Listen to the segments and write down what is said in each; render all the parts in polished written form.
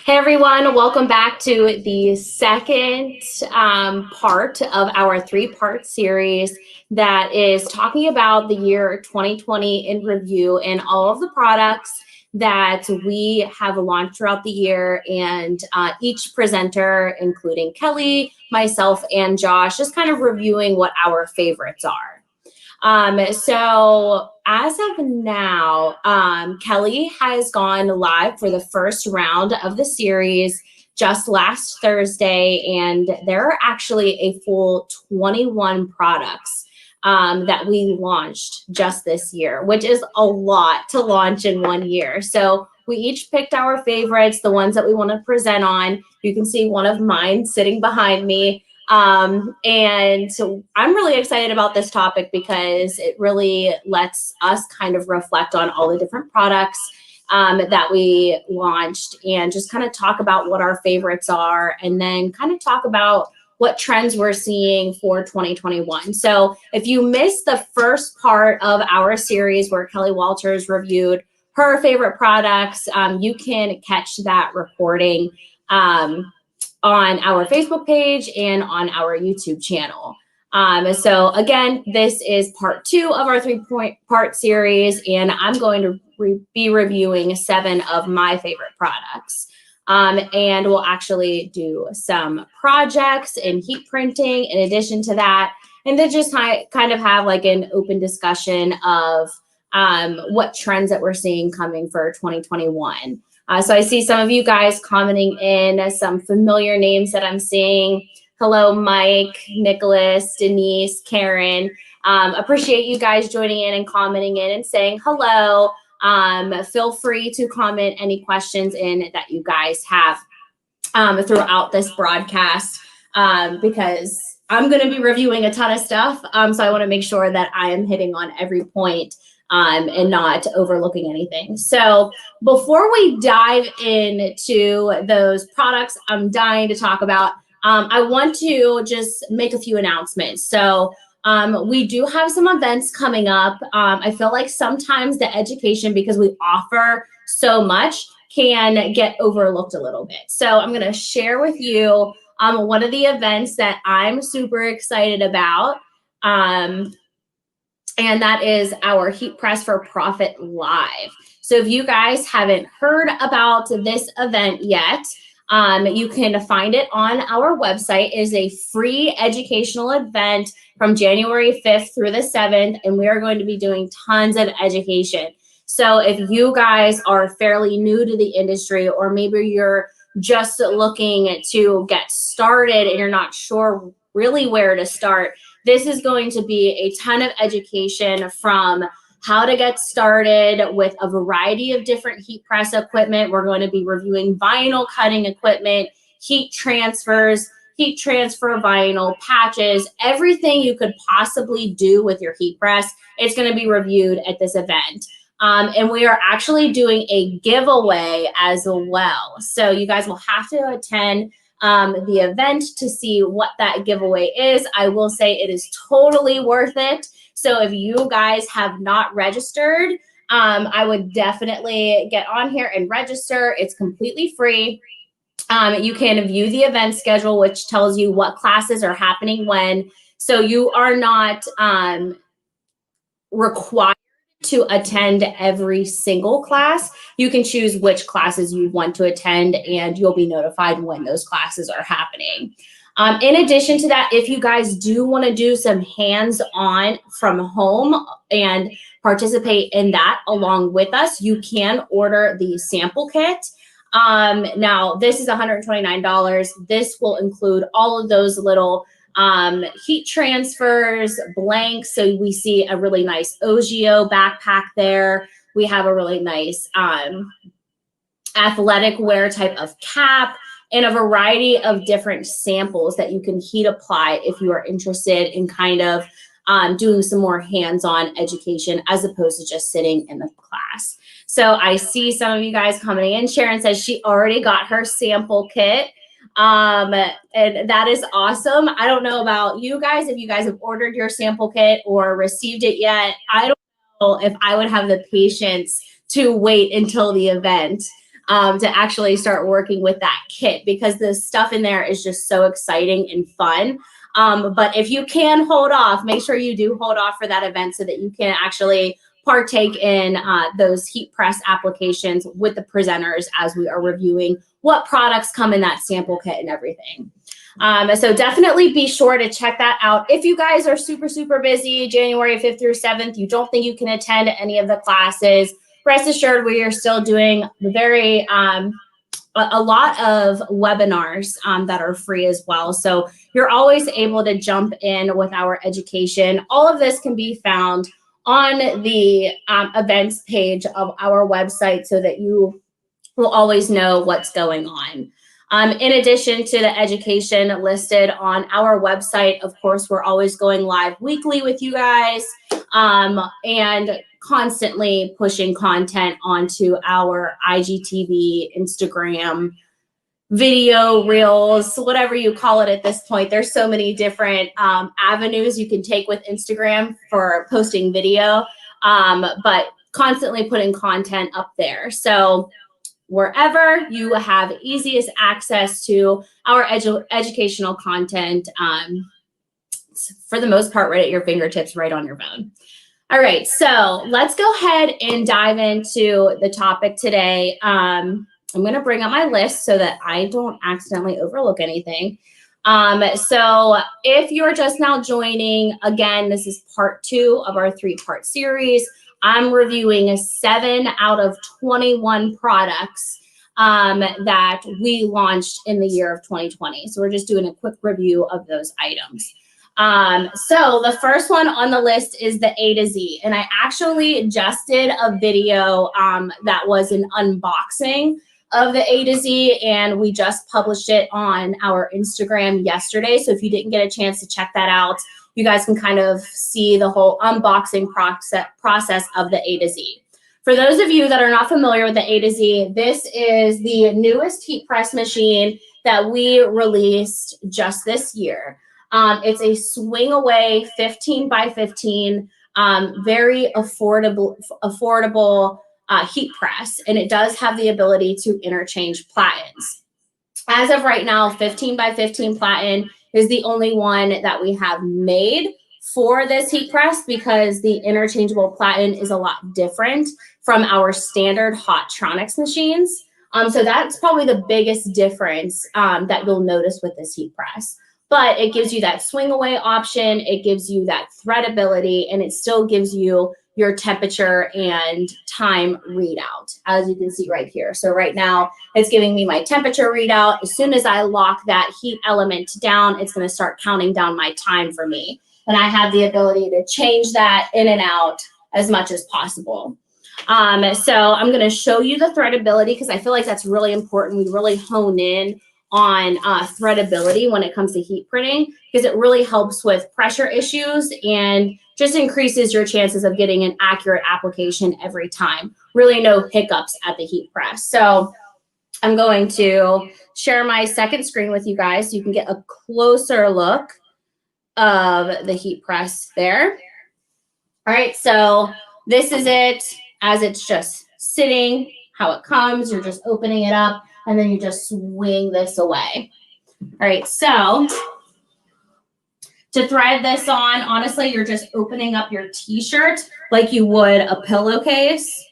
Hey everyone, welcome back to the second part of our three-part series that is talking about the year 2020 in review and all of the products that we have launched throughout the year, and each presenter, including Kelly, myself, and Josh, just kind of reviewing what our favorites are. So as of now, Kelly has gone live for the first round of the series just last Thursday, and there are actually a full 21 products that we launched just this year, which is a lot to launch in 1 year. So we each picked our favorites, the ones that we want to present on. You can see one of mine sitting behind me. And so I'm really excited about this topic because it really lets us kind of reflect on all the different products that we launched and just kind of talk about what our favorites are, and then kind of talk about what trends we're seeing for 2021. So if you missed the first part of our series where Kelly Walters reviewed her favorite products, you can catch that recording on our Facebook page and on our YouTube channel. So again, this is part 2 of our three-part series, and I'm going to be reviewing 7 of my favorite products. And we'll actually do some projects and heat printing in addition to that, and then just kind of have like an open discussion of what trends that we're seeing coming for 2021. So I see some of you guys commenting in some familiar names that I'm seeing. Hello, Mike, Nicholas, Denise, Karen. Appreciate you guys joining in and commenting in and saying hello. Feel free to comment any questions in that you guys have throughout this broadcast because I'm going to be reviewing a ton of stuff. So I want to make sure that I am hitting on every point and not overlooking anything. So before we dive into those products I'm dying to talk about, I want to just make a few announcements. So we do have some events coming up. I feel like sometimes the education, because we offer so much, can get overlooked a little bit. So I'm going to share with you one of the events that I'm super excited about. And that is our Heat Press for Profit Live. So if you guys haven't heard about this event yet, you can find it on our website. It is a free educational event from January 5th through the 7th, and we are going to be doing tons of education. So if you guys are fairly new to the industry, or maybe you're just looking to get started and you're not sure really where to start, this is going to be a ton of education from how to get started with a variety of different heat press equipment. We're going to be reviewing vinyl cutting equipment, heat transfers, heat transfer vinyl, patches, everything you could possibly do with your heat press. It's going to be reviewed at this event. And we are actually doing a giveaway as well. So you guys will have to attend the event to see what that giveaway is. I will say it is totally worth it. So if you guys have not registered, I would definitely get on here and register. It's completely free. You can view the event schedule, which tells you what classes are happening when. So you are not required to attend every single class. You can choose which classes you want to attend, and you'll be notified when those classes are happening. In addition to that, if you guys do want to do some hands-on from home and participate in that along with us, you can order the sample kit. Now, this is $129. This will include all of those little heat transfers, blanks. So we see a really nice Ogio backpack there. We have a really nice athletic wear type of cap, and a variety of different samples that you can heat apply if you are interested in kind of doing some more hands-on education as opposed to just sitting in the class. So I see some of you guys coming in. Sharon says she already got her sample kit. And that is awesome. I don't know about you guys, if you guys have ordered your sample kit or received it yet. I don't know if I would have the patience to wait until the event. to actually start working with that kit, because the stuff in there is just so exciting and fun. But if you can hold off, make sure you do hold off for that event so that you can actually partake in those heat press applications with the presenters as we are reviewing what products come in that sample kit and everything. So definitely be sure to check that out. If you guys are super, super busy, January 5th through 7th, you don't think you can attend any of the classes, rest assured we are still doing very a lot of webinars that are free as well. So you're always able to jump in with our education. All of this can be found on the events page of our website so that you will always know what's going on. In addition to the education listed on our website, of course, we're always going live weekly with you guys and constantly pushing content onto our IGTV, Instagram, video, reels, whatever you call it at this point. There's so many different avenues you can take with Instagram for posting video, but constantly putting content up there. So wherever you have easiest access to our educational content, for the most part, right at your fingertips, right on your phone. All right, so let's go ahead and dive into the topic today. I'm going to bring up my list so that I don't accidentally overlook anything. So if you're just now joining, again, this is part 2 of our 3-part series. I'm reviewing 7 out of 21 products that we launched in the year of 2020. So we're just doing a quick review of those items. So the first one on the list is the A to Z. And I actually just did a video that was an unboxing of the A to Z, and we just published it on our Instagram yesterday. So if you didn't get a chance to check that out, you guys can kind of see the whole unboxing process of the A to Z. For those of you that are not familiar with the A to Z, this is the newest heat press machine that we released just this year. It's a swing away 15 by 15, very affordable heat press, and it does have the ability to interchange platens. As of right now, 15 by 15 platen is the only one that we have made for this heat press, because the interchangeable platen is a lot different from our standard Hottronics machines. So that's probably the biggest difference that you'll notice with this heat press. But it gives you that swing away option, it gives you that threadability, and it still gives you your temperature and time readout, as you can see right here. So right now, it's giving me my temperature readout. As soon as I lock that heat element down, it's going to start counting down my time for me. And I have the ability to change that in and out as much as possible. So I'm going to show you the threadability, because I feel like that's really important. We really hone in on threadability when it comes to heat printing, because it really helps with pressure issues and just increases your chances of getting an accurate application every time. Really no hiccups at the heat press. So I'm going to share my second screen with you guys so you can get a closer look of the heat press there. All right, so this is it as it's just sitting, how it comes. You're just opening it up, and then you just swing this away. All right, so to thread this on, honestly, you're just opening up your t-shirt like you would a pillowcase,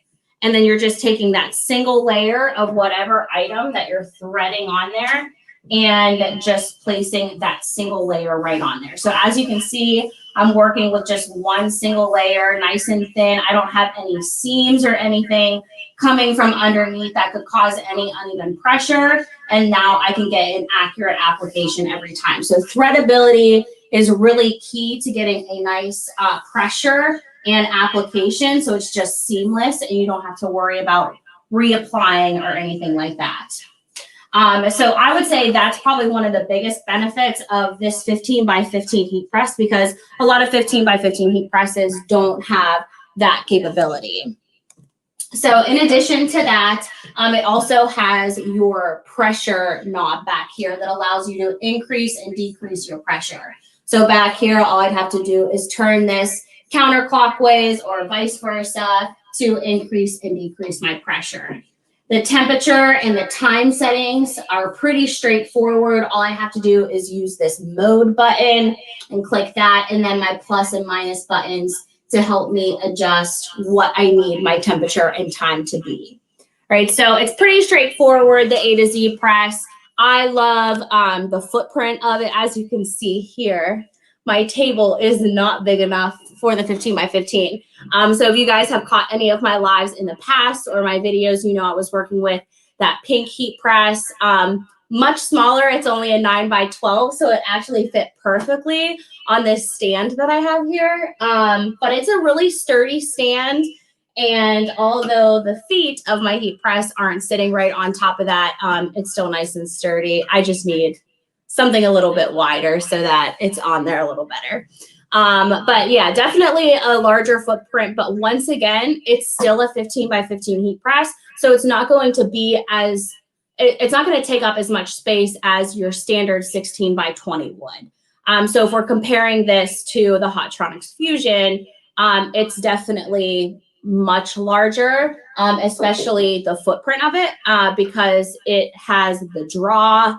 and then you're just taking that single layer of whatever item that you're threading on there and just placing that single layer right on there. So as you can see, I'm working with just one single layer, nice and thin. I don't have any seams or anything coming from underneath that could cause any uneven pressure. And now I can get an accurate application every time. So threadability is really key to getting a nice pressure and application. So it's just seamless and you don't have to worry about reapplying or anything like that. So I would say that's probably one of the biggest benefits of this 15 by 15 heat press, because a lot of 15 by 15 heat presses don't have that capability. So in addition to that, it also has your pressure knob back here that allows you to increase and decrease your pressure. So back here, all I'd have to do is turn this counterclockwise or vice versa to increase and decrease my pressure. The temperature and the time settings are pretty straightforward. All I have to do is use this mode button and click that, and then my plus and minus buttons to help me adjust what I need my temperature and time to be. Right, so it's pretty straightforward, the A to Z press. I love the footprint of it. As you can see here, my table is not big enough for the 15 by 15. So if you guys have caught any of my lives in the past or my videos, you know I was working with that pink heat press. Much smaller, it's only a 9 by 12, so it actually fit perfectly on this stand that I have here. But it's a really sturdy stand. And although the feet of my heat press aren't sitting right on top of that, it's still nice and sturdy. I just need something a little bit wider so that it's on there a little better. But yeah, definitely a larger footprint. But once again, it's still a 15 by 15 heat press. So it's not going to be as, it's not going to take up as much space as your standard 16 by 20 would. So if we're comparing this to the Hotronix Fusion, it's definitely much larger, especially the footprint of it, because it has the draw,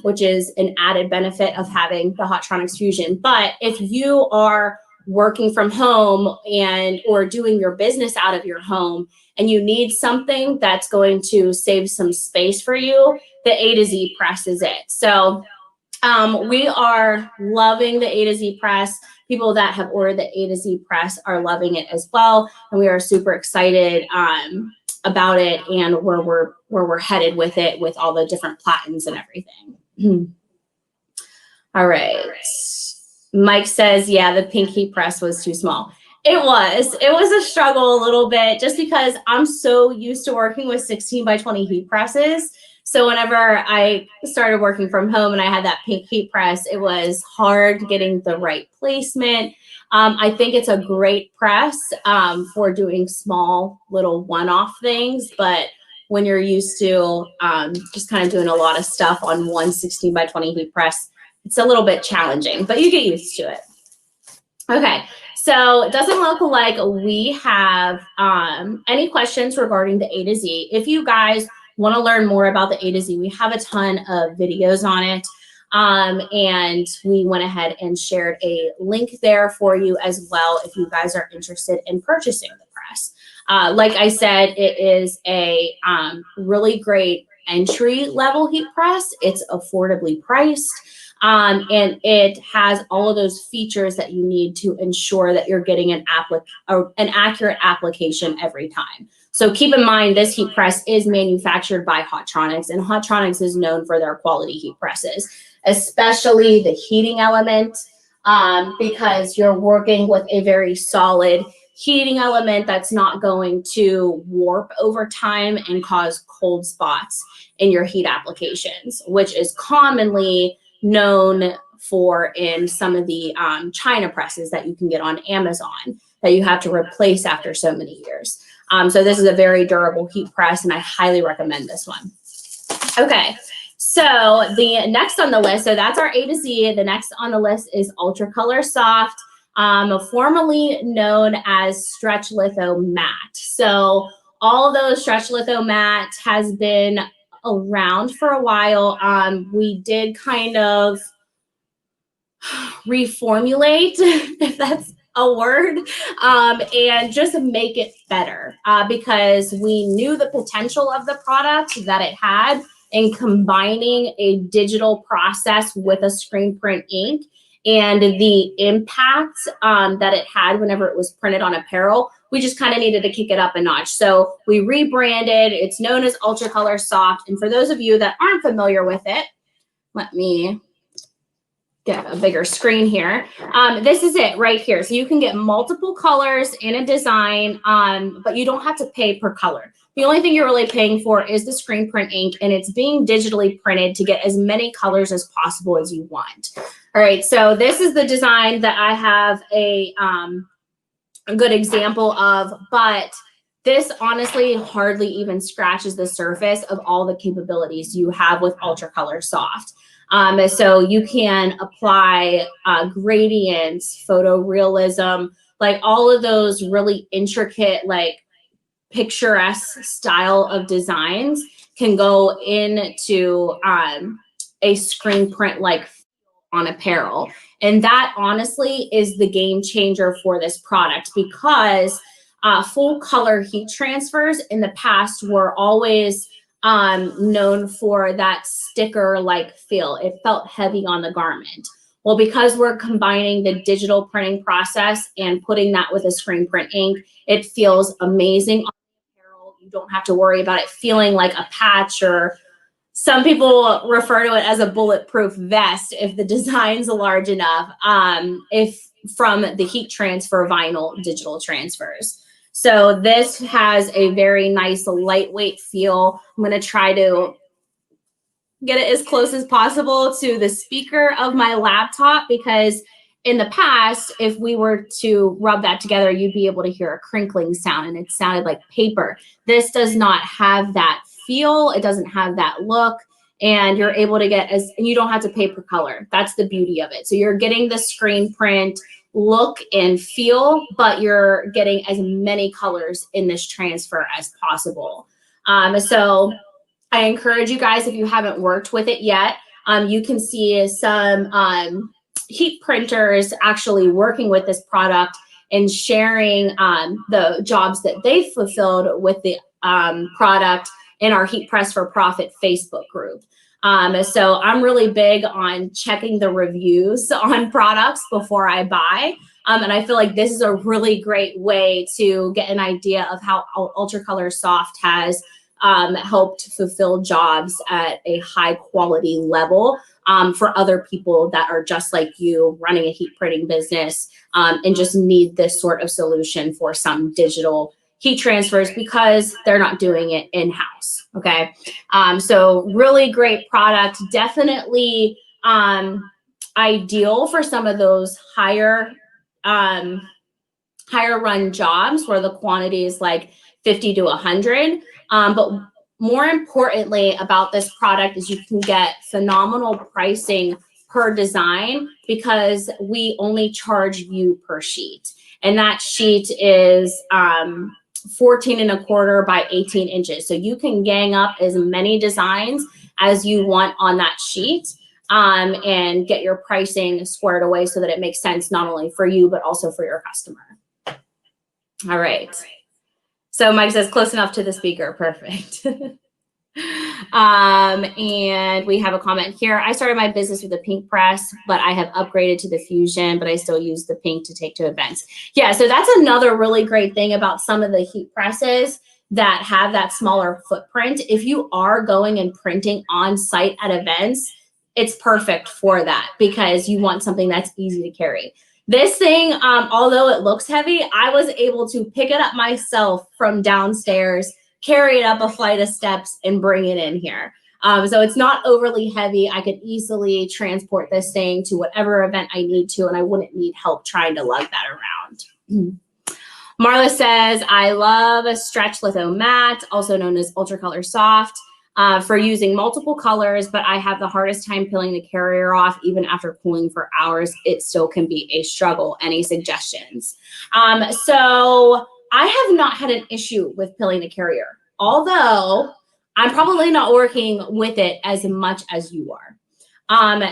which is an added benefit of having the Hotronix Fusion. But if you are working from home and or doing your business out of your home and you need something that's going to save some space for you, the A to Z press is it. So we are loving the A to Z press. People that have ordered the A to Z press are loving it as well, and we are super excited about it and where we're headed with it, with all the different platens and everything. All right. Mike says, yeah, the pink heat press was too small. It was a struggle a little bit, just because I'm so used to working with 16 by 20 heat presses. So whenever I started working from home and I had that pink heat press, it was hard getting the right placement. I think it's a great press for doing small little one-off things, but when you're used to just kind of doing a lot of stuff on one 16 by 20 heat press, it's a little bit challenging, but you get used to it. Okay, so it doesn't look like we have any questions regarding the A to Z. If you guys want to learn more about the A to Z, we have a ton of videos on it. And we went ahead and shared a link there for you as well if you guys are interested in purchasing the press. Like I said, it is a really great entry level heat press. It's affordably priced. And it has all of those features that you need to ensure that you're getting an accurate application every time. So keep in mind, this heat press is manufactured by Hotronix, and Hotronix is known for their quality heat presses, especially the heating element, because you're working with a very solid heating element that's not going to warp over time and cause cold spots in your heat applications, which is commonly known for in some of the China presses that you can get on Amazon that you have to replace after so many years. So this is a very durable heat press, and I highly recommend this one. Okay, so the next on the list, so that's our A to Z. The next on the list is Ultra Color Soft, formerly known as Stretch Litho Matte. So all those Stretch Litho Matte has been around for a while. We did kind of reformulate, if that's a word, and just make it better because we knew the potential of the product that it had in combining a digital process with a screen print ink and the impact that it had whenever it was printed on apparel. We just kind of needed to kick it up a notch. So we rebranded. It's known as Ultra Color Soft. And for those of you that aren't familiar with it, let me get a bigger screen here. This is it right here. So you can get multiple colors in a design, but you don't have to pay per color. The only thing you're really paying for is the screen print ink, and it's being digitally printed to get as many colors as possible as you want. All right, so this is the design that I have a good example of, but this honestly hardly even scratches the surface of all the capabilities you have with Ultra Color Soft. So you can apply gradients, photorealism, like all of those really intricate like picturesque style of designs can go into a screen print like on apparel. And that honestly is the game changer for this product, because full color heat transfers in the past were always known for that sticker like feel. It felt heavy on the garment. Well, because we're combining the digital printing process and putting that with a screen print ink, it feels amazing on the apparel. You don't have to worry about it feeling like a patch, or some people refer to it as a bulletproof vest if the design's large enough, if from the heat transfer vinyl digital transfers. So this has a very nice lightweight feel. I'm going to try to get it as close as possible to the speaker of my laptop, because in the past, if we were to rub that together, you'd be able to hear a crinkling sound, and it sounded like paper. This does not have that feel. It doesn't have that look, and you're able to get and you don't have to pay per color. That's the beauty of it. So you're getting the screen print look and feel, but you're getting as many colors in this transfer as possible. So I encourage you guys, if you haven't worked with it yet, you can see some heat printers actually working with this product and sharing the jobs that they fulfilled with the product in our Heat Press for Profit Facebook group. So I'm really big on checking the reviews on products before I buy. And I feel like this is a really great way to get an idea of how Ultra Color Soft has helped fulfill jobs at a high quality level for other people that are just like you, running a heat printing business and just need this sort of solution for some digital heat transfers because they're not doing it in-house. Okay. So really great product, definitely ideal for some of those higher run jobs where the quantity is like 50 to 100. But more importantly about this product is you can get phenomenal pricing per design because we only charge you per sheet. And that sheet is 14¼ by 18 inches. So you can gang up as many designs as you want on that sheet and get your pricing squared away so that it makes sense not only for you, but also for your customer. All right. So Mike says close enough to the speaker. Perfect. And we have a comment here. I started my business with a pink press, but I have upgraded to the Fusion, but I still use the pink to take to events. Yeah, so that's another really great thing about some of the heat presses that have that smaller footprint. If you are going and printing on site at events, it's perfect for that because you want something that's easy to carry. This thing, although it looks heavy, I was able to pick it up myself from downstairs, carry it up a flight of steps, and bring it in here. So it's not overly heavy. I could easily transport this thing to whatever event I need to, and I wouldn't need help trying to lug that around. Marla says, I love a stretch litho mat, also known as Ultra Color Soft, for using multiple colors, but I have the hardest time peeling the carrier off. Even after cooling for hours, it still can be a struggle. Any suggestions? So I have not had an issue with peeling the carrier, although I'm probably not working with it as much as you are.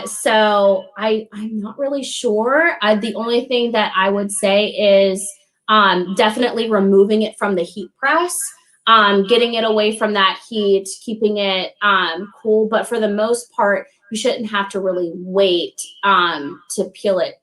So I'm not really sure. The only thing that I would say is definitely removing it from the heat press, getting it away from that heat, keeping it cool. But for the most part, you shouldn't have to really wait to peel it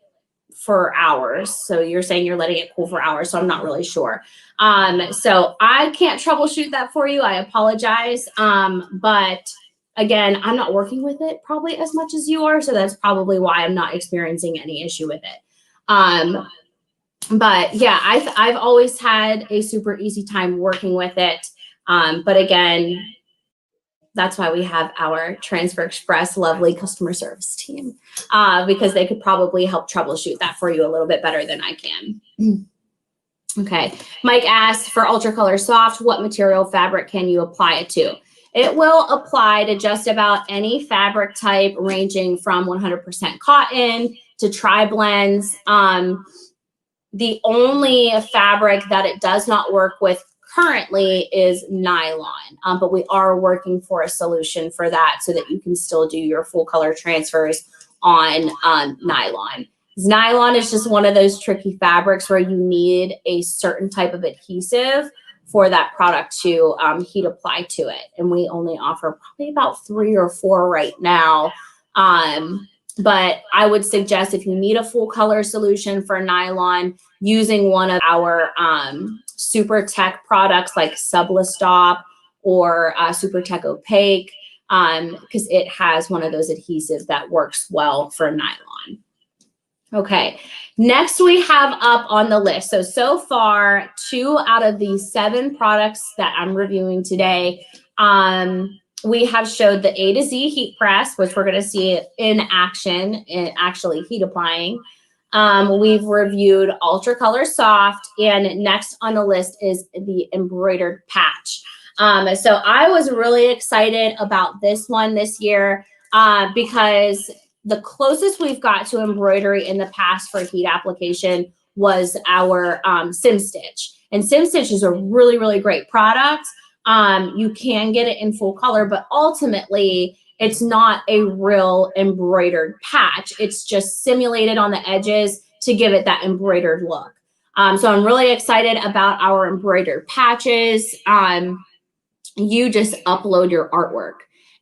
for hours. So you're saying you're letting it cool for hours, so I'm not really sure. So I can't troubleshoot that for you. I apologize. But again, I'm not working with it probably as much as you are, so that's probably why I'm not experiencing any issue with it. But yeah, I've always had a super easy time working with it. But again, that's why we have our Transfer Express lovely customer service team, because they could probably help troubleshoot that for you a little bit better than I can. Okay, Mike asked, for Ultra Color Soft, what material fabric can you apply it to? It will apply to just about any fabric type, ranging from 100% cotton to tri-blends. The only fabric that it does not work with currently is nylon, but we are working for a solution for that so that you can still do your full color transfers on nylon. Nylon is just one of those tricky fabrics where you need a certain type of adhesive for that product to heat apply to it. And we only offer probably about 3 or 4 right now. But I would suggest if you need a full color solution for nylon, using one of our Super Tech products like Sublistop or Super Tech Opaque, because it has one of those adhesives that works well for nylon. Okay, next we have up on the list. So far, 2 out of the 7 products that I'm reviewing today, we have showed the A to Z heat press, which we're going to see it in action and actually heat applying. We've reviewed Ultra Color Soft, and next on the list is the embroidered patch. So I was really excited about this one this year because the closest we've got to embroidery in the past for heat application was our SimStitch. And SimStitch is a really, really great product. You can get it in full color, but ultimately it's not a real embroidered patch. It's just simulated on the edges to give it that embroidered look. So I'm really excited about our embroidered patches. You just upload your artwork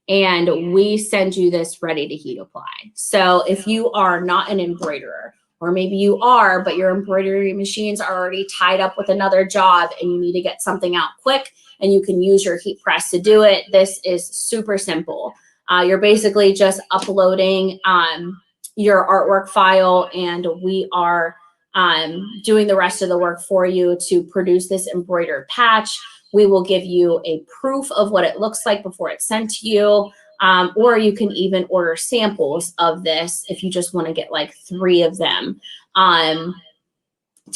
and we send you this ready to heat apply. So if you are not an embroiderer, or maybe you are, but your embroidery machines are already tied up with another job and you need to get something out quick and you can use your heat press to do it, this is super simple. You're basically just uploading your artwork file and we are doing the rest of the work for you to produce this embroidered patch. We will give you a proof of what it looks like before it's sent to you. Or you can even order samples of this if you just want to get like 3 of them to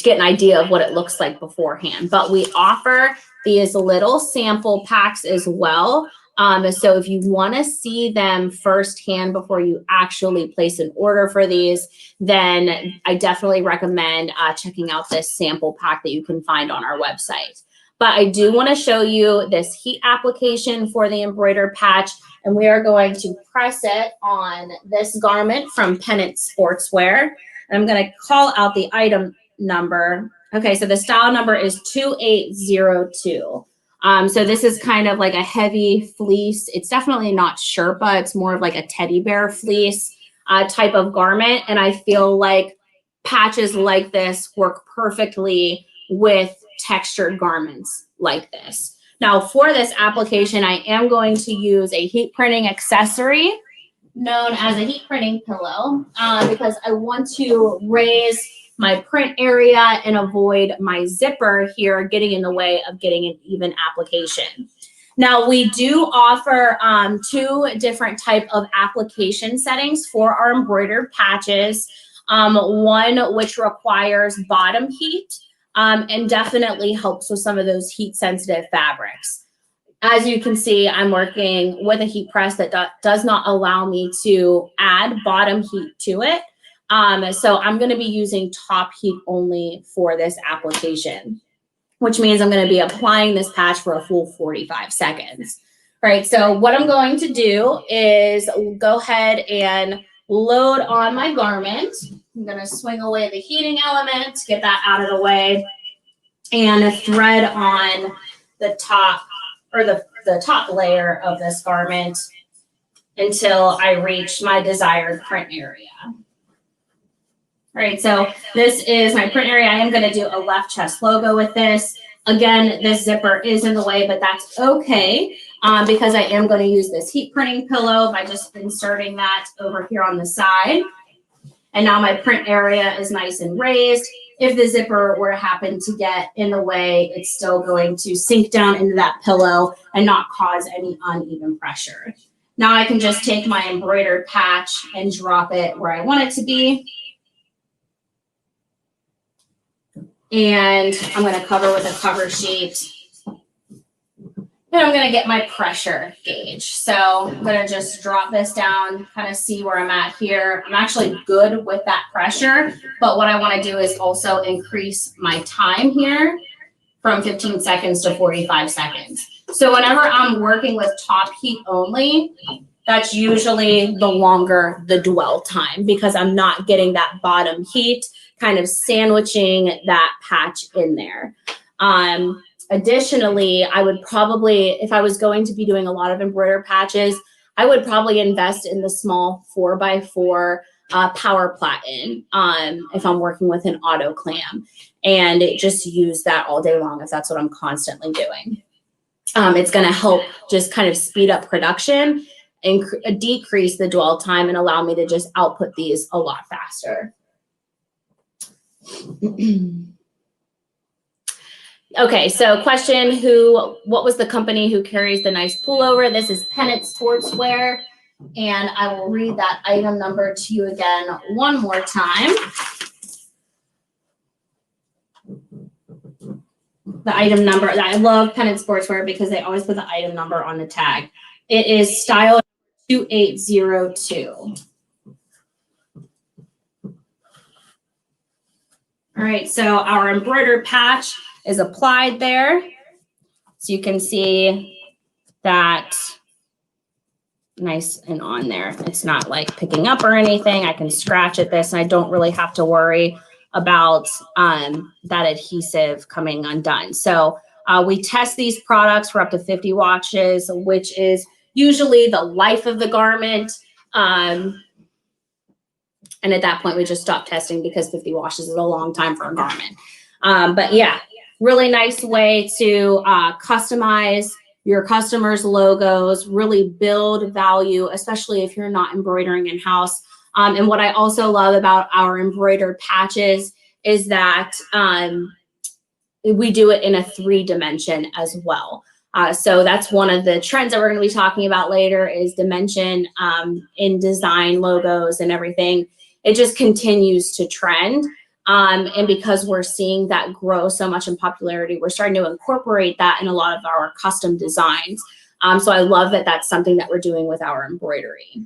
get an idea of what it looks like beforehand. But we offer these little sample packs as well. So if you want to see them firsthand before you actually place an order for these, then I definitely recommend checking out this sample pack that you can find on our website. But I do want to show you this heat application for the embroidered patch, and we are going to press it on this garment from Pennant Sportswear. And I'm going to call out the item number. Okay, so the style number is 2802. So this is kind of like a heavy fleece. It's definitely not Sherpa. It's more of like a teddy bear fleece type of garment. And I feel like patches like this work perfectly with textured garments like this. Now for this application, I am going to use a heat printing accessory known as a heat printing pillow because I want to raise my print area and avoid my zipper here getting in the way of getting an even application. Now we do offer 2 different type of application settings for our embroidered patches. One which requires bottom heat and definitely helps with some of those heat sensitive fabrics. As you can see, I'm working with a heat press that does not allow me to add bottom heat to it. So I'm going to be using top heat only for this application, which means I'm going to be applying this patch for a full 45 seconds. All right, so what I'm going to do is go ahead and load on my garment. I'm going to swing away the heating element, get that out of the way, and thread on the top or the top layer of this garment until I reach my desired print area. All right, so this is my print area. I am going to do a left chest logo with this. Again, this zipper is in the way, but that's okay because I am going to use this heat printing pillow by just inserting that over here on the side. And now my print area is nice and raised. If the zipper were to happen to get in the way, it's still going to sink down into that pillow and not cause any uneven pressure. Now I can just take my embroidered patch and drop it where I want it to be. And I'm going to cover with a cover sheet. And I'm going to get my pressure gauge. So I'm going to just drop this down, kind of see where I'm at here. I'm actually good with that pressure, but what I want to do is also increase my time here from 15 seconds to 45 seconds. So whenever I'm working with top heat only, that's usually the longer the dwell time because I'm not getting that bottom heat kind of sandwiching that patch in there. Additionally, I would probably, if I was going to be doing a lot of embroidered patches, I would probably invest in the small 4x4 power platen if I'm working with an auto clam, and just use that all day long if that's what I'm constantly doing. It's going to help just kind of speed up production and decrease the dwell time and allow me to just output these a lot faster. Okay, so question, what was the company who carries the nice pullover? This is Pennant Sportswear, and I will read that item number to you again one more time. The item number, I love Pennant Sportswear because they always put the item number on the tag. It is style 2802. All right, so our embroidered patch is applied there. So you can see that nice and on there. It's not like picking up or anything. I can scratch at this and I don't really have to worry about that adhesive coming undone. So we test these products for up to 50 washes, which is usually the life of the garment. And at that point, we just stop testing because 50 washes is a long time for a garment. But yeah, really nice way to customize your customers' logos, really build value, especially if you're not embroidering in-house. And what I also love about our embroidered patches is that we do it in a 3-dimension as well. So that's one of the trends that we're going to be talking about later is dimension in design logos and everything. It just continues to trend. And because we're seeing that grow so much in popularity, we're starting to incorporate that in a lot of our custom designs. So I love that that's something that we're doing with our embroidery.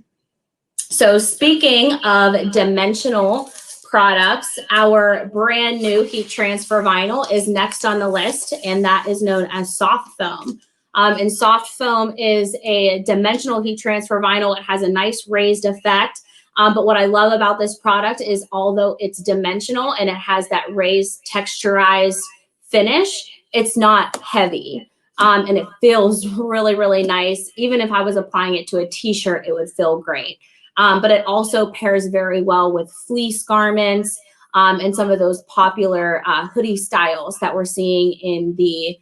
So speaking of dimensional products, our brand new heat transfer vinyl is next on the list, and that is known as soft foam. And soft foam is a dimensional heat transfer vinyl. It has a nice raised effect. But what I love about this product is although it's dimensional and it has that raised texturized finish, it's not heavy. And it feels really, really nice. Even if I was applying it to a t-shirt, it would feel great. But it also pairs very well with fleece garments and some of those popular hoodie styles that we're seeing in the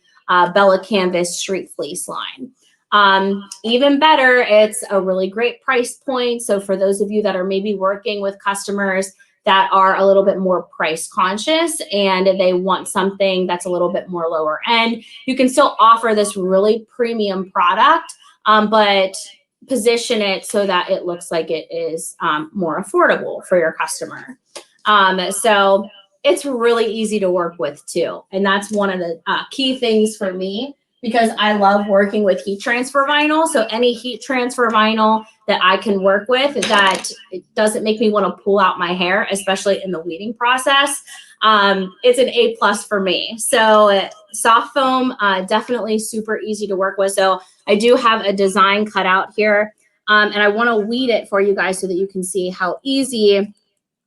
Bella Canvas street fleece line. Even better, it's a really great price point. So for those of you that are maybe working with customers that are a little bit more price conscious and they want something that's a little bit more lower end, you can still offer this really premium product, but position it so that it looks like it is more affordable for your customer. So it's really easy to work with too. And that's one of the key things for me, because I love working with heat transfer vinyl. So any heat transfer vinyl that I can work with that it doesn't make me want to pull out my hair, especially in the weeding process, it's an A+ for me. So soft foam, definitely super easy to work with. So I do have a design cut out here, and I want to weed it for you guys so that you can see how easy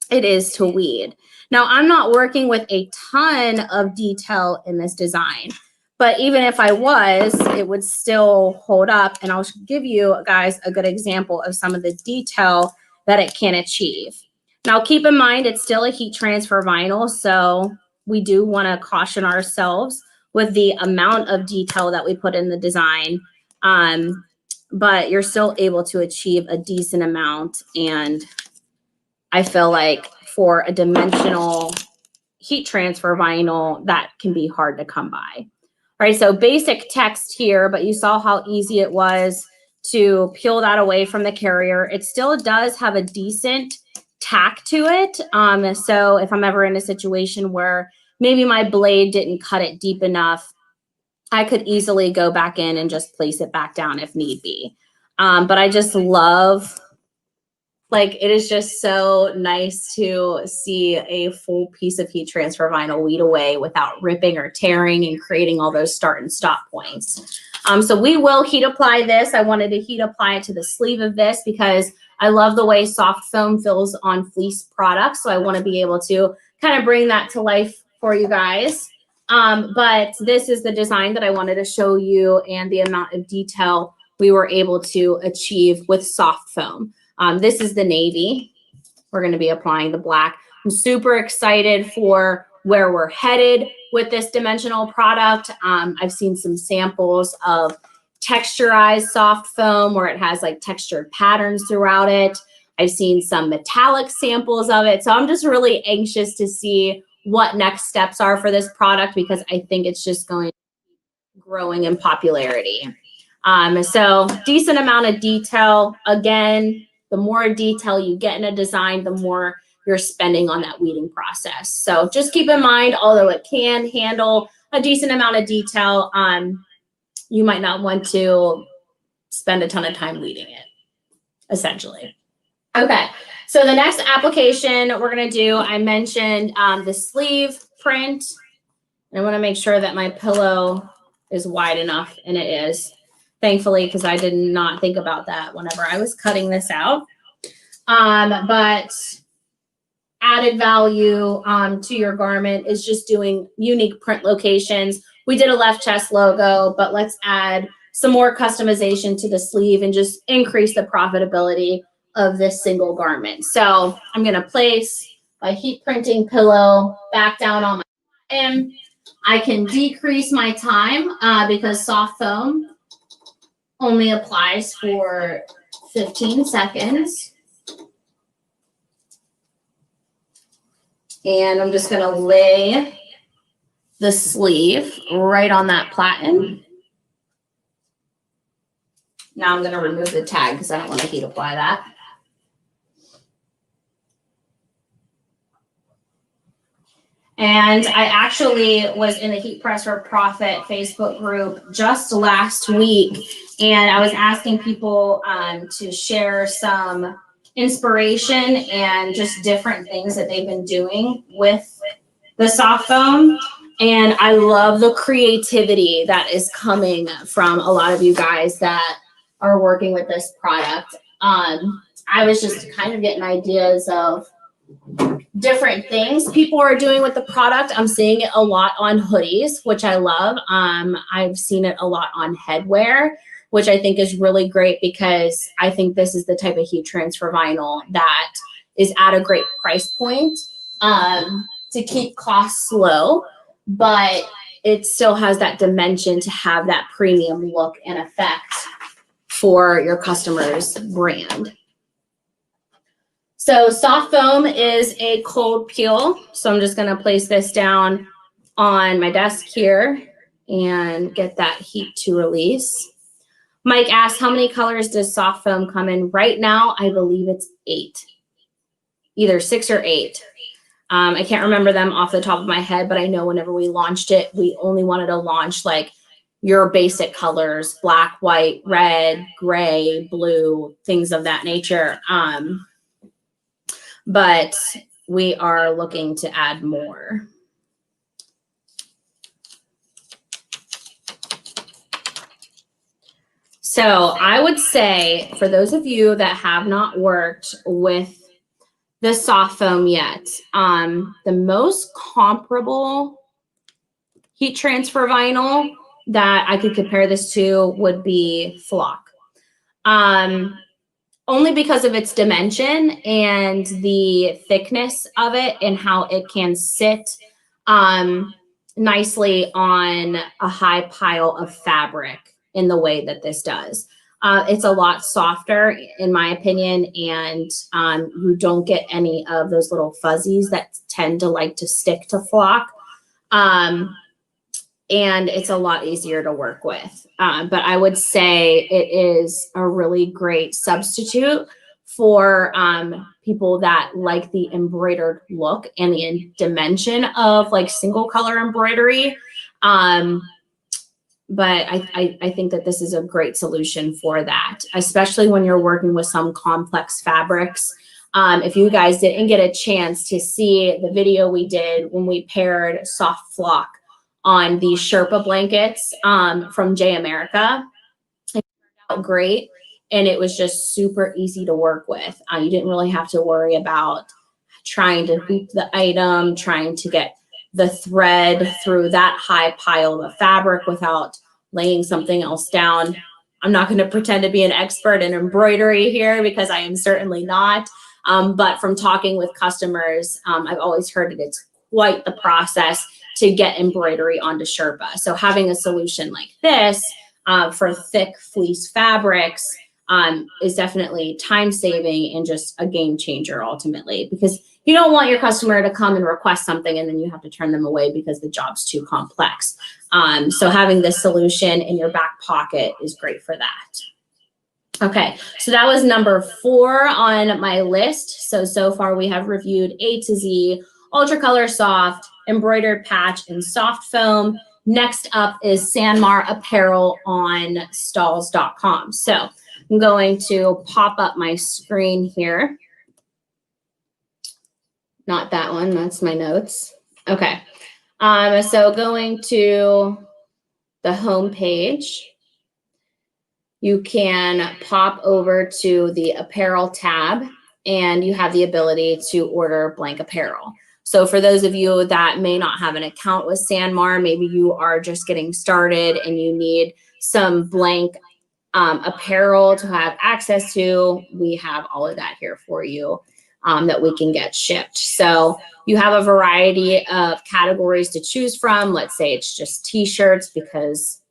it is to weed. Now, I'm not working with a ton of detail in this design, but even if I was, it would still hold up. And I'll give you guys a good example of some of the detail that it can achieve. Now, keep in mind, it's still a heat transfer vinyl, so we do want to caution ourselves with the amount of detail that we put in the design, but you're still able to achieve a decent amount. And I feel like for a dimensional heat transfer vinyl, that can be hard to come by. All right, so basic text here, but you saw how easy it was to peel that away from the carrier. It still does have a decent tack to it. So if I'm ever in a situation where maybe my blade didn't cut it deep enough, I could easily go back in and just place it back down if need be. But I just love Like, it is just so nice to see a full piece of heat transfer vinyl weed away without ripping or tearing and creating all those start and stop points. So we will heat apply this. I wanted to heat apply it to the sleeve of this because I love the way soft foam feels on fleece products. So I want to be able to kind of bring that to life for you guys. But this is the design that I wanted to show you and the amount of detail we were able to achieve with soft foam. This is the navy. We're going to be applying the black. I'm super excited for where we're headed with this dimensional product. I've seen some samples of texturized soft foam where it has like textured patterns throughout it. I've seen some metallic samples of it. So I'm just really anxious to see what next steps are for this product because I think it's just going to keep growing in popularity. So decent amount of detail. Again, the more detail you get in a design, the more you're spending on that weeding process. So just keep in mind, although it can handle a decent amount of detail, you might not want to spend a ton of time weeding it, essentially. Okay, so the next application we're going to do, I mentioned the sleeve print. And I want to make sure that my pillow is wide enough, and it is. Thankfully, because I did not think about that whenever I was cutting this out. But added value to your garment is just doing unique print locations. We did a left chest logo, but let's add some more customization to the sleeve and just increase the profitability of this single garment. So I'm going to place my heat printing pillow back down on my and I can decrease my time because soft foam only applies for 15 seconds. And I'm just going to lay the sleeve right on that platen. Now I'm going to remove the tag because I don't want to heat apply that. And I actually was in the Heat Press for Profit Facebook group just last week, and I was asking people to share some inspiration and just different things that they've been doing with the soft foam. And I love the creativity that is coming from a lot of you guys that are working with this product. I was just kind of getting ideas of different things people are doing with the product. I'm seeing it a lot on hoodies, which I love. I've seen it a lot on headwear, which I think is really great because I think this is the type of heat transfer vinyl that is at a great price point to keep costs low, but it still has that dimension to have that premium look and effect for your customer's brand. So soft foam is a cold peel. So I'm just going to place this down on my desk here and get that heat to release. Mike asked, how many colors does soft foam come in? Right now, I believe it's 8, either 6 or 8. I can't remember them off the top of my head, but I know whenever we launched it, we only wanted to launch like your basic colors, black, white, red, gray, blue, things of that nature. But we are looking to add more. So I would say for those of you that have not worked with the soft foam yet, the most comparable heat transfer vinyl that I could compare this to would be Flock. Only because of its dimension and the thickness of it and how it can sit nicely on a high pile of fabric in the way that this does. It's a lot softer, in my opinion, and you don't get any of those little fuzzies that tend to like to stick to Flock. And it's a lot easier to work with. But I would say it is a really great substitute for people that like the embroidered look and the dimension of like single color embroidery. but I think that this is a great solution for that, especially when you're working with some complex fabrics. If you guys didn't get a chance to see the video we did when we paired soft flock on the Sherpa blankets from J America, it turned out great. And it was just super easy to work with. You didn't really have to worry about trying to hoop the item, trying to get the thread through that high pile of fabric without laying something else down. I'm not going to pretend to be an expert in embroidery here because I am certainly not. But from talking with customers, I've always heard that it's quite the process to get embroidery onto Sherpa. So having a solution like this for thick fleece fabrics is definitely time saving and just a game changer ultimately, because you don't want your customer to come and request something and then you have to turn them away because the job's too complex. So having this solution in your back pocket is great for that. Okay, so that was number 4 on my list. So far we have reviewed A to Z, Ultra Color Soft, Embroidered Patch, and Soft Foam. Next up is SanMar apparel on Stahls.com. So I'm going to pop up my screen here. Not that one, that's my notes. Okay, so going to the home page, you can pop over to the apparel tab and you have the ability to order blank apparel. So for those of you that may not have an account with SanMar, maybe you are just getting started and you need some blank apparel to have access to, we have all of that here for you that we can get shipped. So you have a variety of categories to choose from. Let's say it's just t-shirts, because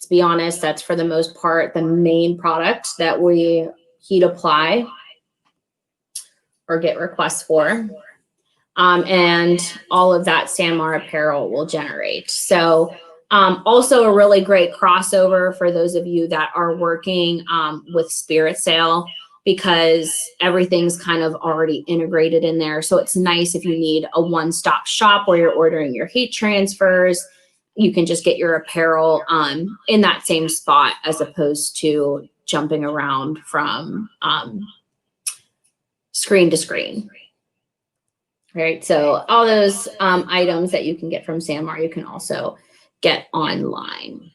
to be honest, that's for the most part the main product that we heat apply or get requests for. And all of that SanMar apparel will generate. So also a really great crossover for those of you that are working with Spirit Sale, because everything's kind of already integrated in there. So it's nice if you need a one-stop shop where you're ordering your heat transfers, you can just get your apparel in that same spot as opposed to jumping around from screen to screen. Right, so all those items that you can get from SanMar, you can also get online.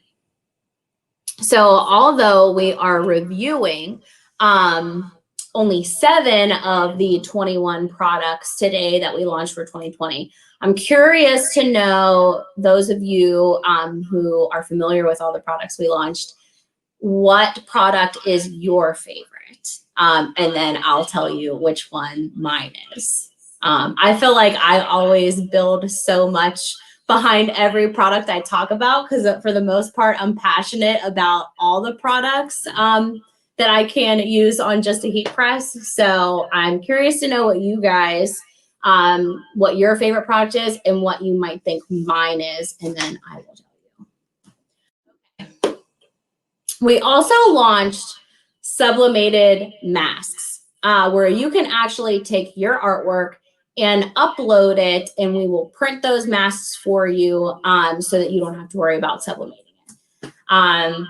So although we are reviewing only 7 of the 21 products today that we launched for 2020, I'm curious to know, those of you who are familiar with all the products we launched, what product is your favorite? And then I'll tell you which one mine is. I feel like I always build so much behind every product I talk about, because for the most part, I'm passionate about all the products that I can use on just a heat press. So I'm curious to know what you guys, what your favorite product is and what you might think mine is, and then I will tell you. Okay. We also launched Sublimated masks, where you can actually take your artwork and upload it, and we will print those masks for you so that you don't have to worry about sublimating it.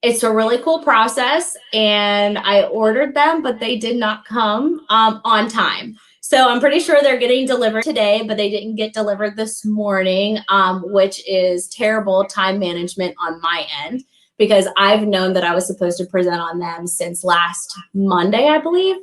It's a really cool process, and I ordered them, but they did not come on time. So I'm pretty sure they're getting delivered today, but they didn't get delivered this morning, which is terrible time management on my end, because I've known that I was supposed to present on them since last Monday, I believe.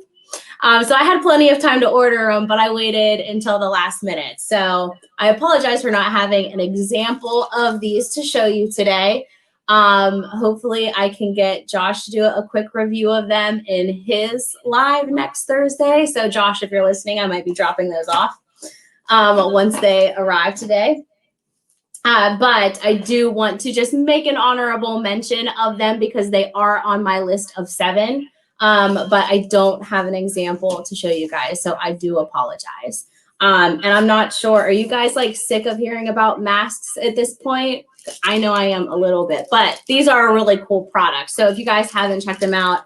So I had plenty of time to order them, but I waited until the last minute. So I apologize for not having an example of these to show you today. Hopefully I can get Josh to do a quick review of them in his live next Thursday. So Josh, if you're listening, I might be dropping those off once they arrive today. But I do want to just make an honorable mention of them because they are on my list of 7. But I don't have an example to show you guys, so I do apologize. And I'm not sure, are you guys like sick of hearing about masks at this point? I know I am a little bit, but these are a really cool product. So if you guys haven't checked them out,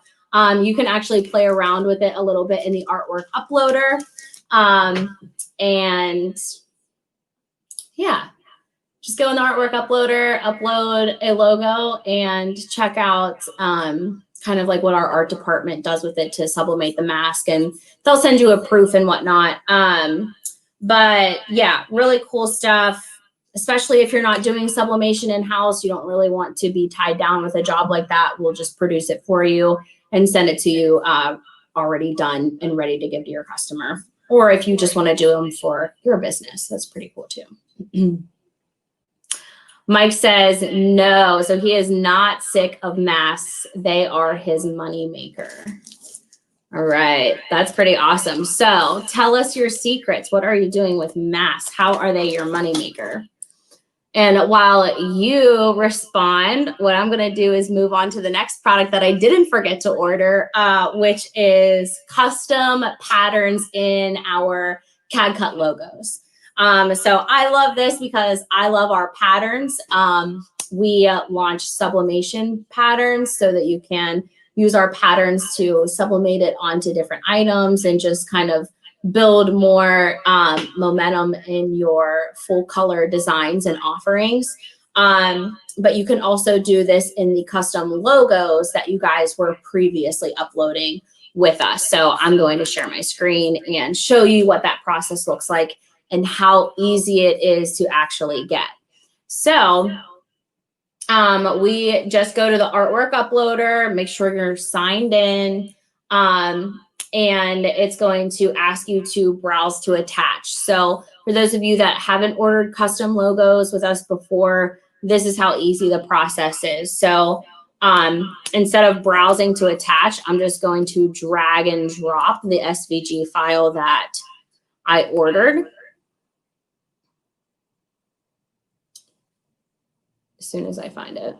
you can actually play around with it a little bit in the artwork uploader. And yeah, just go in the artwork uploader, upload a logo, and check out kind of like what our art department does with it to sublimate the mask, and they'll send you a proof and whatnot. But yeah, really cool stuff, especially if you're not doing sublimation in-house. You don't really want to be tied down with a job like that. We'll just produce it for you and send it to you already done and ready to give to your customer. Or if you just want to do them for your business, that's pretty cool too. Mike says no, so he is not sick of masks. They are his money maker. All right, that's pretty awesome. So tell us your secrets. What are you doing with masks? How are they your money maker? And while you respond, what I'm going to do is move on to the next product that I didn't forget to order, which is custom patterns in our CAD cut logos. So I love this because I love our patterns. We launched sublimation patterns so that you can use our patterns to sublimate it onto different items and just kind of build more momentum in your full color designs and offerings. But you can also do this in the custom logos that you guys were previously uploading with us. So I'm going to share my screen and show you what that process looks like and how easy it is to actually get. So we just go to the artwork uploader, make sure you're signed in, and it's going to ask you to browse to attach. So for those of you that haven't ordered custom logos with us before, this is how easy the process is. So instead of browsing to attach, I'm just going to drag and drop the SVG file that I ordered. As soon as I find it.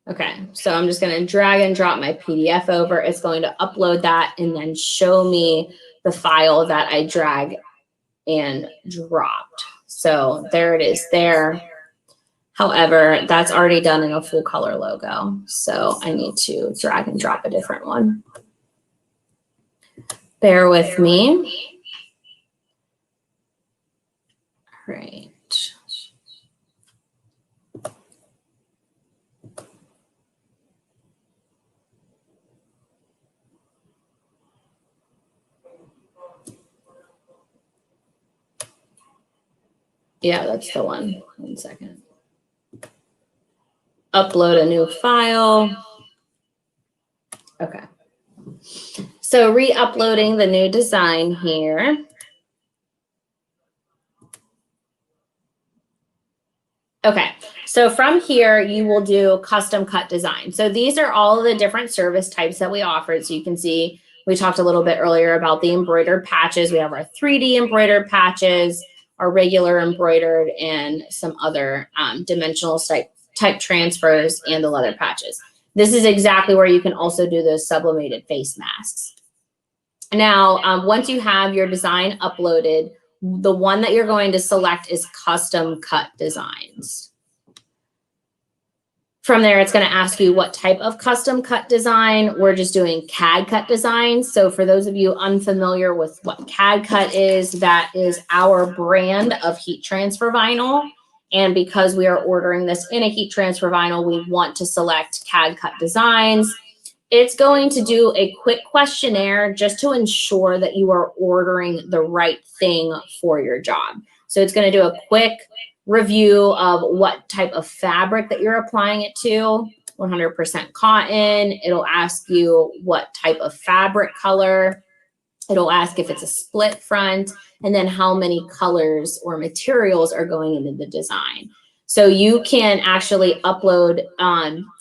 Okay, so I'm just going to drag and drop my PDF over. It's going to upload that and then show me the file that I drag and dropped. So there it is there. However, that's already done in a full color logo. So I need to drag and drop a different one. Bear with me. All right. Yeah, that's the one. 1 second. Upload a new file. Okay. So re-uploading the new design here. Okay, so from here, you will do custom cut design. So these are all of the different service types that we offered. So you can see, we talked a little bit earlier about the embroidered patches. We have our 3D embroidered patches, our regular embroidered, and some other dimensional type transfers and the leather patches. This is exactly where you can also do those sublimated face masks. Now, once you have your design uploaded, the one that you're going to select is custom cut designs. From there, it's going to ask you what type of custom cut design. We're just doing CAD cut designs. So for those of you unfamiliar with what CAD cut is, that is our brand of heat transfer vinyl. And because we are ordering this in a heat transfer vinyl, we want to select CAD cut designs. It's going to do a quick questionnaire just to ensure that you are ordering the right thing for your job. So it's going to do a quick review of what type of fabric that you're applying it to, 100% cotton. It'll ask you what type of fabric color. It'll ask if it's a split front, and then how many colors or materials are going into the design. So you can actually upload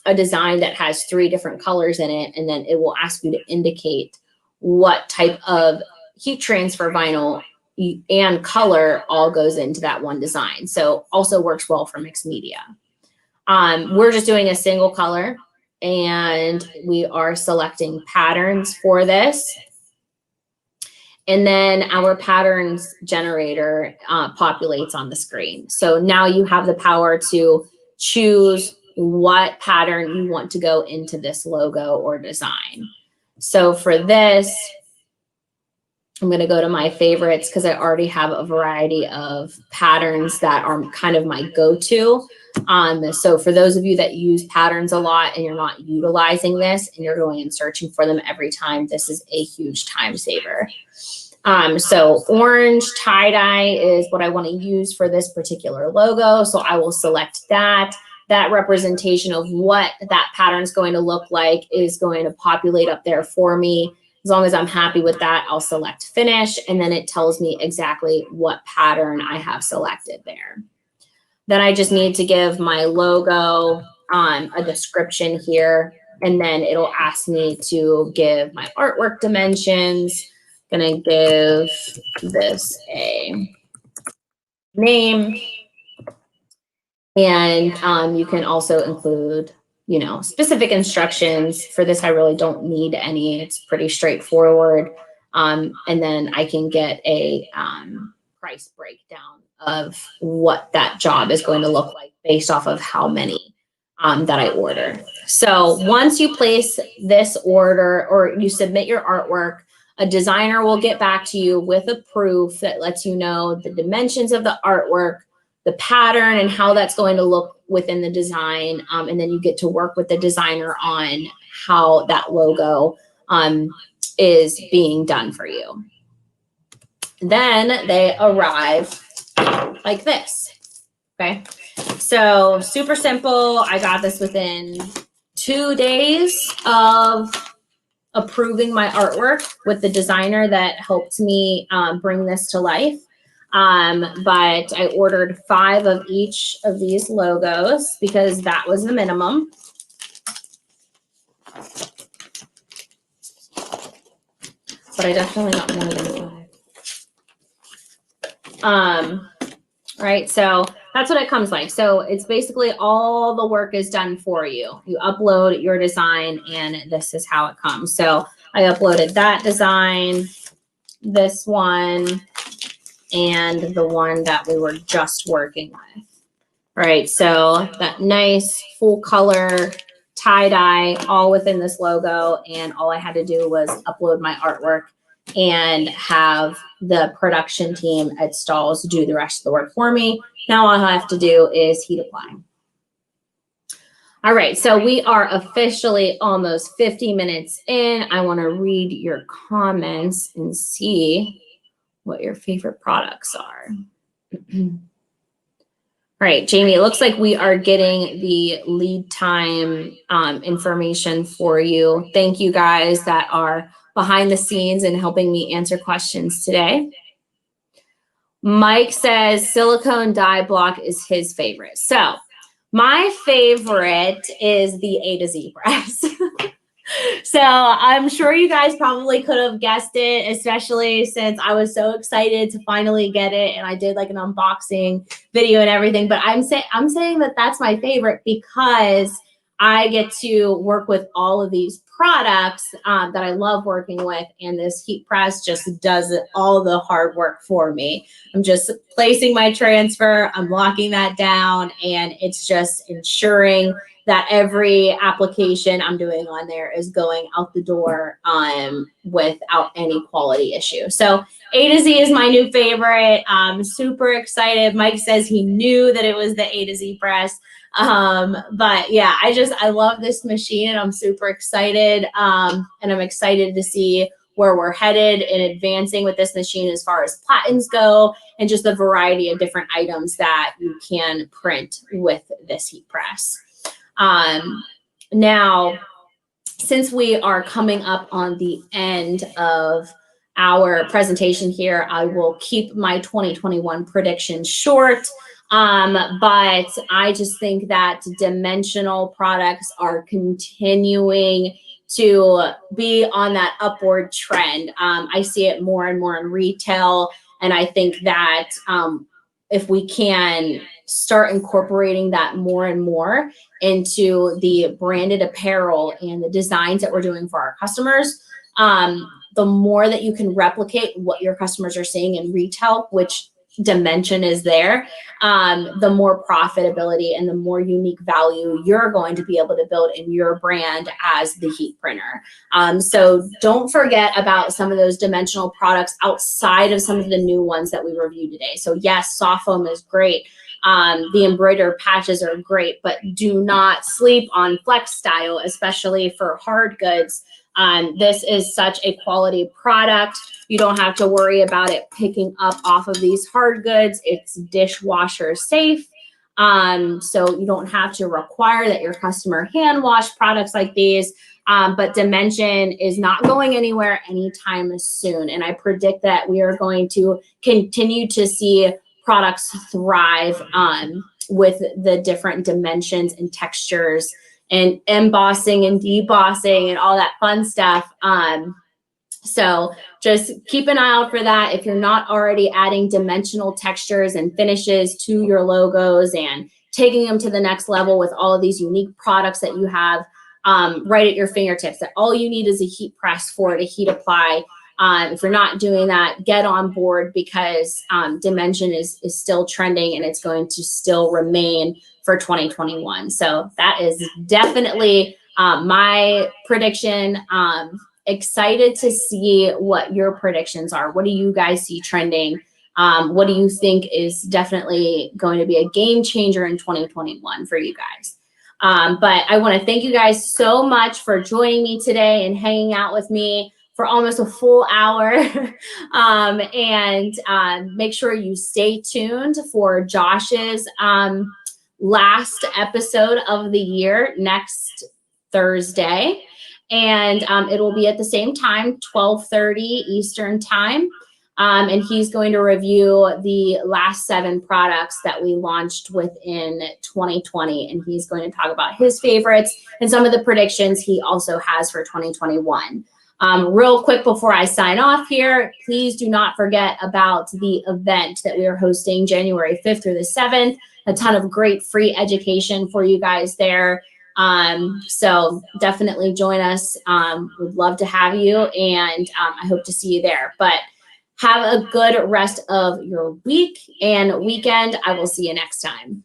a design that has 3 different colors in it, and then it will ask you to indicate what type of heat transfer vinyl and color all goes into that one design. So also works well for mixed media. We're just doing a single color, and we are selecting patterns for this. And then our patterns generator populates on the screen. So now you have the power to choose what pattern you want to go into this logo or design. So for this, I'm going to go to my favorites because I already have a variety of patterns that are kind of my go-to. So for those of you that use patterns a lot and you're not utilizing this and you're going and searching for them every time, this is a huge time saver. So orange tie-dye is what I want to use for this particular logo. So I will select that. That representation of what that pattern is going to look like is going to populate up there for me. As long as I'm happy with that, I'll select finish, and then it tells me exactly what pattern I have selected there. Then I just need to give my logo a description here, and then it'll ask me to give my artwork dimensions. I'm gonna give this a name, and you can also include, you know, specific instructions. For this, I really don't need any. It's pretty straightforward. And then I can get a price breakdown of what that job is going to look like based off of how many that I order. So once you place this order or you submit your artwork, a designer will get back to you with a proof that lets you know the dimensions of the artwork, the pattern, and how that's going to look within the design. And then you get to work with the designer on how that logo is being done for you. Then they arrive like this, okay? So super simple. I got this within 2 days of approving my artwork with the designer that helped me bring this to life. But I ordered 5 of each of these logos because that was the minimum. But I definitely got more than 5. Right, so that's what it comes like. So it's basically all the work is done for you. You upload your design and this is how it comes. So I uploaded that design, this one, and the one that we were just working with. All right, so that nice full color tie-dye all within this logo, and all I had to do was upload my artwork and have the production team at Stahls do the rest of the work for me. Now all I have to do is heat apply. All right, so we are officially almost 50 minutes in. I want to read your comments and see what your favorite products are. All right, Jamie, it looks like we are getting the lead time information for you. Thank you guys that are behind the scenes and helping me answer questions today. Mike says silicone dye block is his favorite. So my favorite is the A to Z press. So I'm sure you guys probably could have guessed it, especially since I was so excited to finally get it. And I did like an unboxing video and everything, but I'm saying that that's my favorite because I get to work with all of these products that I love working with, and this heat press just does all the hard work for me. I'm just placing my transfer, I'm locking that down, and it's just ensuring that every application I'm doing on there is going out the door without any quality issue. So A to Z is my new favorite. I'm super excited. Mike says he knew that it was the A to Z press. But yeah, I love this machine and I'm super excited. And I'm excited to see where we're headed in advancing with this machine as far as patents go and just the variety of different items that you can print with this heat press. Now, since we are coming up on the end of our presentation here, I will keep my 2021 predictions short. But I just think that dimensional products are continuing to be on that upward trend. I see it more and more in retail. And I think that if we can start incorporating that more and more into the branded apparel and the designs that we're doing for our customers, the more that you can replicate what your customers are seeing in retail, which dimension is there, the more profitability and the more unique value you're going to be able to build in your brand as the heat printer. So don't forget about some of those dimensional products outside of some of the new ones that we reviewed today. So yes, soft foam is great. The embroidered patches are great, but do not sleep on flex style, especially for hard goods. This is such a quality product. You don't have to worry about it picking up off of these hard goods. It's dishwasher safe. So you don't have to require that your customer hand wash products like these. But dimension is not going anywhere anytime soon. And I predict that we are going to continue to see products thrive with the different dimensions and textures and embossing and debossing and all that fun stuff. So just keep an eye out for that. If you're not already adding dimensional textures and finishes to your logos and taking them to the next level with all of these unique products that you have right at your fingertips, that all you need is a heat press for to heat apply. If you're not doing that, get on board, because dimension is still trending and it's going to still remain for 2021. So that is definitely my prediction. Excited to see what your predictions are. What do you guys see trending? What do you think is definitely going to be a game changer in 2021 for you guys? But I want to thank you guys so much for joining me today and hanging out with me for almost a full hour. And make sure you stay tuned for Josh's last episode of the year next Thursday. And it will be at the same time, 12:30 Eastern time. And he's going to review the last 7 products that we launched within 2020. And he's going to talk about his favorites and some of the predictions he also has for 2021. Real quick before I sign off here, please do not forget about the event that we are hosting January 5th through the 7th. A ton of great free education for you guys there. So definitely join us. We'd love to have you, and I hope to see you there. But have a good rest of your week and weekend. I will see you next time.